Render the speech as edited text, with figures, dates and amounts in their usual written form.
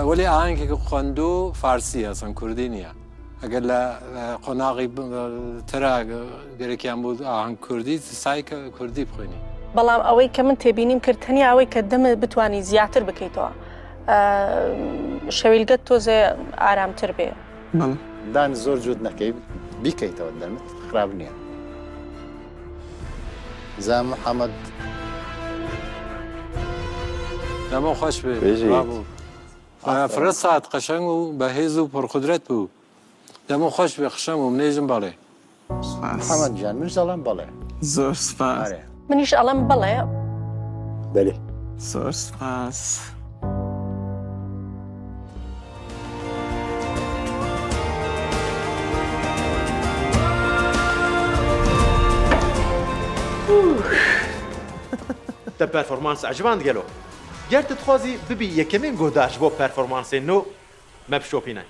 ولی آهنگی که خواندو فارسی اصلا کردی نیه. اگر قناقی ترا گرکیم بود آهنگ کردی سعی کردی بخونی. بەڵام ئەوەی کە من تێبینیم کرد تەنیا ئەوەی کە دەمت بتوانی زیاتر بکەیتەوە شەویلگەت تۆزێ ئارامتر بێ. دان زۆر جوود نەکەی بیکەیتەوە دەمت خراپ نییە. زان محەممەد دەمە خۆش بێ. فرە ساعت قەشەنگ و بەهێز و پڕقودرەت بوو. دەمە خۆش بێ خشەم و منێژم بەڵێ. محەممەد جان منش دەڵێم بەڵێ. زۆر سوپاس. منیش ئەڵێم بەڵێ. بەێ. زۆر سوپاس. te performans عجبان gelo. Ger tu dixwazî bibî yekemîn guhdaş bo performansên nû me bişopîne.